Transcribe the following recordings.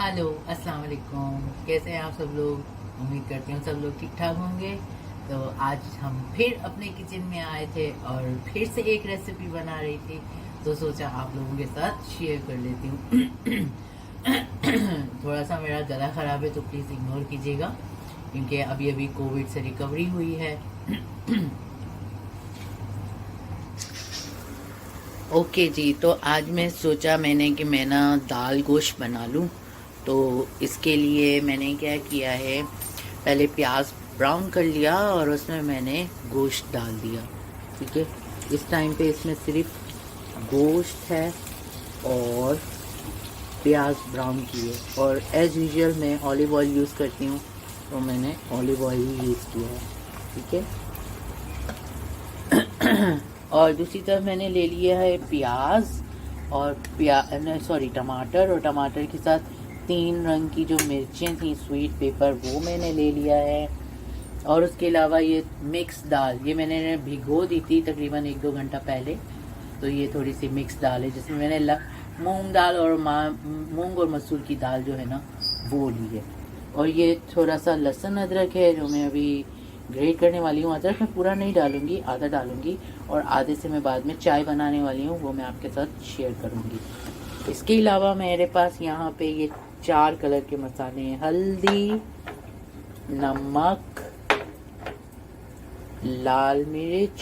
Hello अस्सलाम वालेकुम। कैसे हैं आप सब लोग? उम्मीद करती हूँ सब लोग ठीक ठाक होंगे। तो आज हम फिर अपने किचन में आए थे और फिर से एक रेसिपी बना रही थी, तो सोचा आप लोगों के साथ शेयर कर लेती हूँ। थोड़ा सा मेरा गला ख़राब है तो प्लीज़ इग्नोर कीजिएगा, क्योंकि अभी अभी कोविड से रिकवरी हुई है। ओके जी, तो आज मैं सोचा कि मैं ना दाल गोश्त बना लूँ। तो इसके लिए मैंने क्या किया है, पहले प्याज ब्राउन कर लिया और उसमें मैंने गोश्त डाल दिया। ठीक है, इस टाइम पे इसमें सिर्फ गोश्त है और प्याज ब्राउन किए, और एज़ यूजुअल मैं ऑलिव ऑयल यूज़ करती हूँ, तो मैंने ऑलिव ऑयल ही यूज़ किया है। ठीक है, और दूसरी तरफ मैंने ले लिया है प्याज और टमाटर, और टमाटर के साथ 3 रंग की जो मिर्चें थी स्वीट पेपर, वो मैंने ले लिया है। और उसके अलावा ये मिक्स दाल, ये मैंने भिगो दी थी तकरीबन 1-2 घंटा पहले। तो ये थोड़ी सी मिक्स दाल है, जिसमें मैंने मूंग दाल और मूंग और मसूर की दाल जो है ना वो ली है। और ये थोड़ा सा लहसुन अदरक है जो मैं अभी ग्रेट करने वाली हूँ। अदरक मैं पूरा नहीं डालूंगी, आधा डालूंगी, और आधे से मैं बाद में चाय बनाने वाली हूँ, वो मैं आपके साथ शेयर करूँगी। इसके अलावा मेरे पास यहाँ पे ये 4 कलर के मसाले हैं: हल्दी, नमक, लाल मिर्च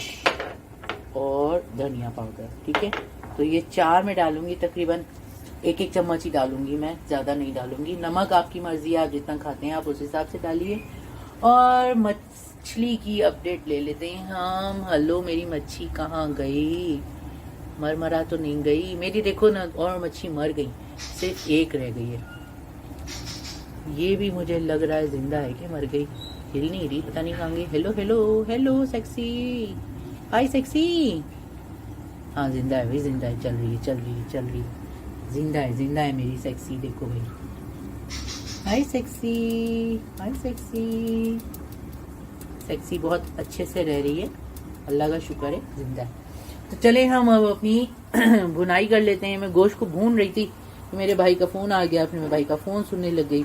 और धनिया पाउडर। ठीक है, तो ये 4 मैं डालूंगी, तकरीबन 1-1 चम्मच ही डालूंगी, मैं ज़्यादा नहीं डालूंगी। नमक आपकी मर्जी है, आप जितना खाते हैं आप उस हिसाब से डालिए। और मछली की अपडेट ले लेते हैं हम। हेलो, मेरी मच्छी कहाँ गई? मरा तो नहीं गई मेरी, देखो ना, और मच्छी मर गई, सिर्फ एक रह गई है। ये भी मुझे लग रहा है जिंदा है कि मर गई, हिल नहीं रही, पता नहीं कहाँ गई। हेलो हेलो हेलो सेक्सी, हाय सेक्सी। हाँ जिंदा है भाई, जिंदा है, चल रही है चल रही है चल रही है, जिंदा है मेरी सेक्सी, देखो भाई। हाय सेक्सी, हाय सेक्सी। सेक्सी बहुत अच्छे से रह रही है, अल्लाह का शुक्र है, जिंदा है। तो चले हम अब अपनी भुनाई कर लेते हैं। मैं गोश्त को भून रही थी तो मेरे भाई का फ़ोन आ गया, फिर मैं भाई का फ़ोन सुनने लग गई,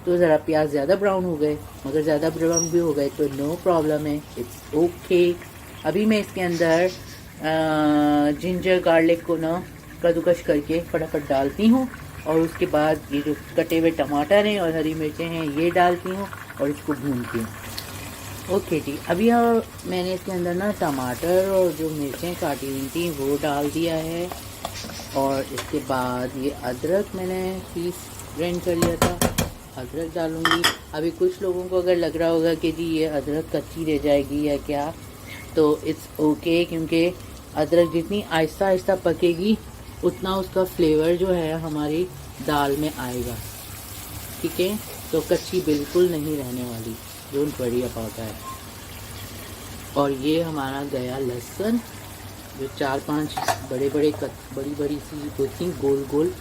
तो ज़रा प्याज ज़्यादा ब्राउन हो गए, मगर ज़्यादा ब्राउन भी हो गए तो नो प्रॉब्लम है, इट्स ओके। अभी मैं इसके अंदर जिंजर गार्लिक को ना कद्दूकश करके फटाफट डालती हूँ, और उसके बाद ये जो कटे हुए टमाटर हैं और हरी मिर्चें हैं ये डालती हूँ और इसको भूनती हूँ। ओके जी, अभी मैंने इसके अंदर ना टमाटर और जो मिर्चें काटी हुई थी वो डाल दिया है, और इसके बाद ये अदरक मैंने पीस ग्राइंड कर लिया था, अदरक डालूंगी। अभी कुछ लोगों को अगर लग रहा होगा कि जी ये अदरक कच्ची रह जाएगी या क्या, तो इट्स ओके, क्योंकि अदरक जितनी आहिस्ता आहिस्ता पकेगी उतना उसका फ्लेवर जो है हमारी दाल में आएगा। ठीक है, तो कच्ची बिल्कुल नहीं रहने वाली, डोंट वरी अबाउट दैट। और ये हमारा गया लहसुन, जो 4-5 बड़ी बड़ी सी होती गोल गोल,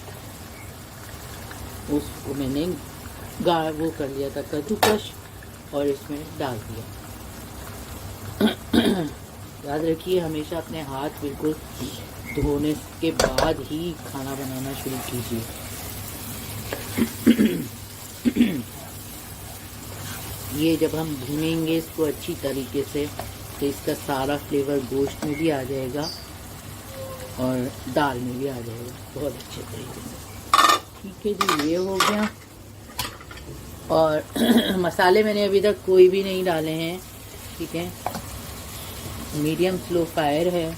उसको मैंने वो कर लिया था कद्दूकश और इसमें डाल दिया। याद रखिए हमेशा अपने हाथ बिल्कुल धोने के बाद ही खाना बनाना शुरू कीजिए। ये जब हम भूनेंगे इसको अच्छी तरीके से, तो इसका सारा फ्लेवर गोश्त में भी आ जाएगा और दाल में भी आ जाएगा बहुत अच्छे तरीके से। ठीक है जी, ये हो गया। और मसाले मैंने अभी तक कोई भी नहीं डाले हैं। ठीक है, मीडियम स्लो फायर है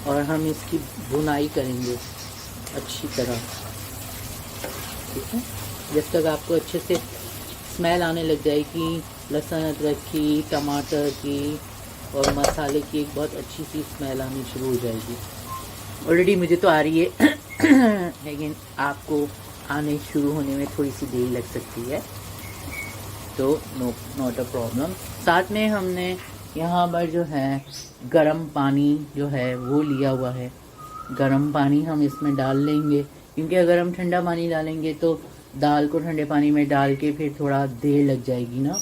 और हम इसकी भुनाई करेंगे अच्छी तरह। ठीक है, जब तक आपको अच्छे से स्मेल आने लग जाएगी लहसुन अदरक की, टमाटर की और मसाले की, एक बहुत अच्छी सी स्मेल आनी शुरू हो जाएगी। ऑलरेडी मुझे तो आ रही है, लेकिन आपको आने शुरू होने में थोड़ी सी देर लग सकती है, तो नॉट अ प्रॉब्लम। साथ में हमने यहाँ पर जो है गरम पानी जो है वो लिया हुआ है, गरम पानी हम इसमें डाल लेंगे, क्योंकि अगर हम ठंडा पानी डालेंगे तो दाल को ठंडे पानी में डाल के फिर थोड़ा देर लग जाएगी ना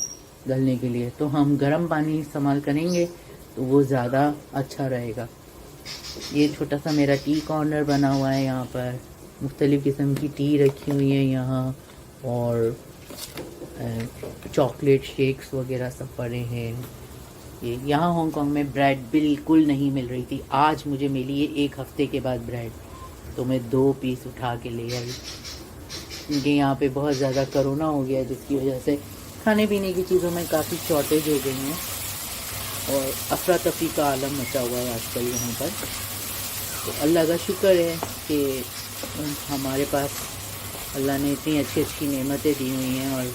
गलने के लिए, तो हम गर्म पानी इस्तेमाल करेंगे तो वो ज़्यादा अच्छा रहेगा। ये छोटा सा मेरा टी कॉर्नर बना हुआ है यहाँ पर, मुख्तलिफ़ किस्म की टी रखी हुई है यहाँ, और चॉकलेट शेक्स वगैरह सब पड़े हैं। ये यहाँ हांगकांग में ब्रेड बिल्कुल नहीं मिल रही थी, आज मुझे मिली है 1 हफ़्ते के बाद ब्रेड, तो मैं 2 पीस उठा के ले आई, क्योंकि यहाँ पे बहुत ज़्यादा कोरोना हो गया है, जिसकी वजह से खाने पीने की चीज़ों में काफ़ी शॉर्टेज हो गई हैं और अफरा तफरी का आलम मचा हुआ है आजकल यहाँ पर। तो अल्लाह का शुक्र है कि हमारे पास अल्लाह ने इतनी अच्छी अच्छी नेमतें दी हुई हैं और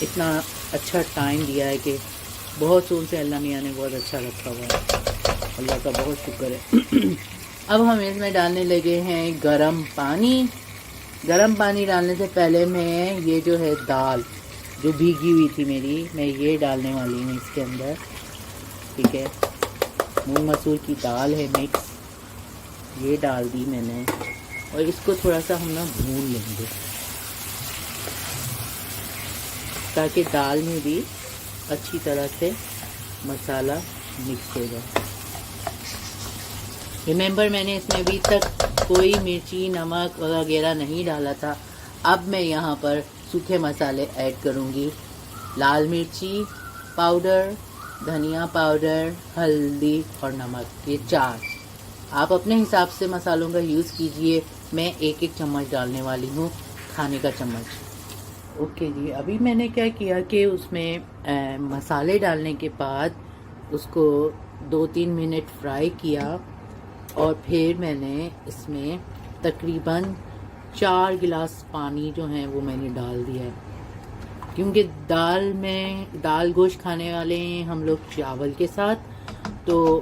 इतना अच्छा टाइम दिया है कि बहुत सोच से अल्लाह मियाँ ने बहुत अच्छा रखा हुआ है, अल्लाह का बहुत शुक्र है। अब हम इसमें डालने लगे हैं गरम पानी। गरम पानी डालने से पहले मैं ये जो है दाल जो भीगी हुई थी मेरी, मैं ये डालने वाली हूँ इसके अंदर, ठीक है। मूंग मसूर की दाल है मिक्स, ये डाल दी मैंने और इसको थोड़ा सा हम ना भून लेंगे ताकि दाल में भी अच्छी तरह से मसाला मिक्स हो जाए। रिमेंबर मैंने इसमें अभी तक कोई मिर्ची नमक वगैरह नहीं डाला था। अब मैं यहाँ पर सूखे मसाले ऐड करूँगी, लाल मिर्ची पाउडर, धनिया पाउडर, हल्दी और नमक, ये 4। आप अपने हिसाब से मसालों का यूज़ कीजिए। मैं 1-1 चम्मच डालने वाली हूँ, खाने का चम्मच। ओके जी, अभी मैंने क्या किया कि उसमें मसाले डालने के बाद उसको 2-3 मिनट फ्राई किया और फिर मैंने इसमें तकरीबन 4 गिलास पानी जो है वो मैंने डाल दिया है, क्योंकि दाल गोश्त खाने वाले हैं हम लोग चावल के साथ, तो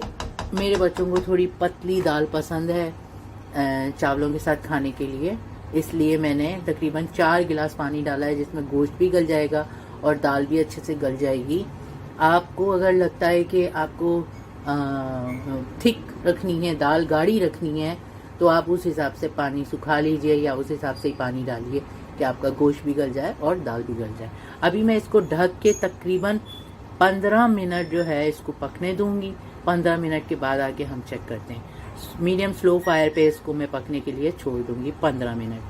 मेरे बच्चों को थोड़ी पतली दाल पसंद है चावलों के साथ खाने के लिए, इसलिए मैंने तकरीबन 4 गिलास पानी डाला है, जिसमें गोश्त भी गल जाएगा और दाल भी अच्छे से गल जाएगी। आपको अगर लगता है कि आपको थिक रखनी है, दाल गाढ़ी रखनी है, तो आप उस हिसाब से पानी सुखा लीजिए या उस हिसाब से ही पानी डालिए कि आपका गोश्त भी गल जाए और दाल भी गल जाए। अभी मैं इसको ढक के तकरीबन 15 मिनट जो है इसको पकने दूंगी। 15 मिनट के बाद आके हम चेक करते हैं। मीडियम स्लो फायर पे इसको मैं पकने के लिए छोड़ दूंगी 15 मिनट,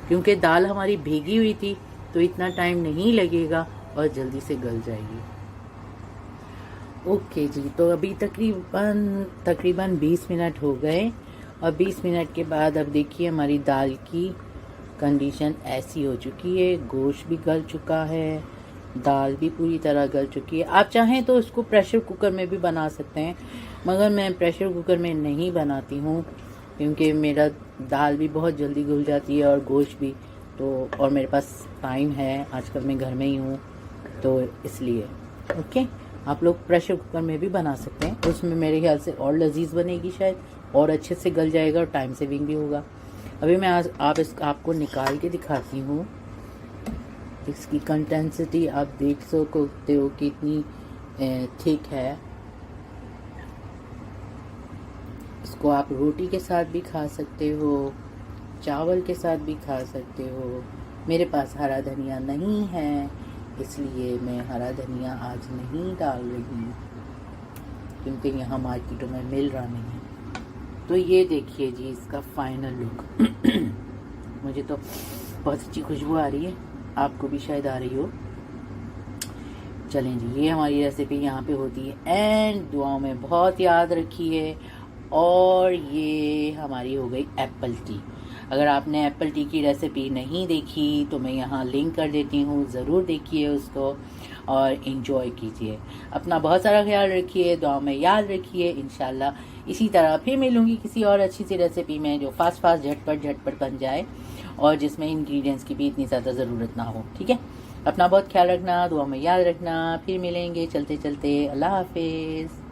क्योंकि दाल हमारी भीगी हुई थी तो इतना टाइम नहीं लगेगा और जल्दी से गल जाएगी। ओके जी, तो अभी तकरीबन 20 मिनट हो गए और 20 मिनट के बाद अब देखिए हमारी दाल की कंडीशन ऐसी हो चुकी है, गोश्त भी गल चुका है, दाल भी पूरी तरह गल चुकी है। आप चाहें तो इसको प्रेशर कुकर में भी बना सकते हैं, मगर मैं प्रेशर कुकर में नहीं बनाती हूँ क्योंकि मेरा दाल भी बहुत जल्दी घुल जाती है और गोश्त भी, तो और मेरे पास टाइम है, आजकल मैं घर में ही हूँ, तो इसलिए। ओके, आप लोग प्रेशर कुकर में भी बना सकते हैं, उसमें मेरे ख्याल से और लजीज बनेगी, शायद और अच्छे से गल जाएगा और टाइम सेविंग भी होगा। अभी मैं आपको निकाल के दिखाती हूँ। इसकी कंटेंसिटी आप देख सकते हो कि इतनी थिक है। इसको आप रोटी के साथ भी खा सकते हो, चावल के साथ भी खा सकते हो। मेरे पास हरा धनिया नहीं है, इसलिए मैं हरा धनिया आज नहीं डाल रही, क्योंकि यहाँ मार्केटों में मिल रहा नहीं है। तो ये देखिए जी इसका फाइनल लुक। मुझे तो बहुत अच्छी खुशबू आ रही है, आपको भी शायद आ रही हो। चलें जी, ये हमारी रेसिपी यहाँ पे होती है एंड दुआओं में बहुत याद रखिए। और ये हमारी हो गई एप्पल टी। अगर आपने एप्पल टी की रेसिपी नहीं देखी तो मैं यहाँ लिंक कर देती हूँ, ज़रूर देखिए उसको और इन्जॉय कीजिए। अपना बहुत सारा ख्याल रखिए, दुआ में याद रखिए। इंशाल्लाह इसी तरह फिर मिलूँगी किसी और अच्छी सी रेसिपी में जो फास्ट झटपट बन जाए और जिसमें इंग्रेडिएंट्स की भी इतनी ज़्यादा ज़रूरत ना हो। ठीक है, अपना बहुत ख्याल रखना, दुआ में याद रखना। फिर मिलेंगे चलते चलते। अल्लाह हाफिज़।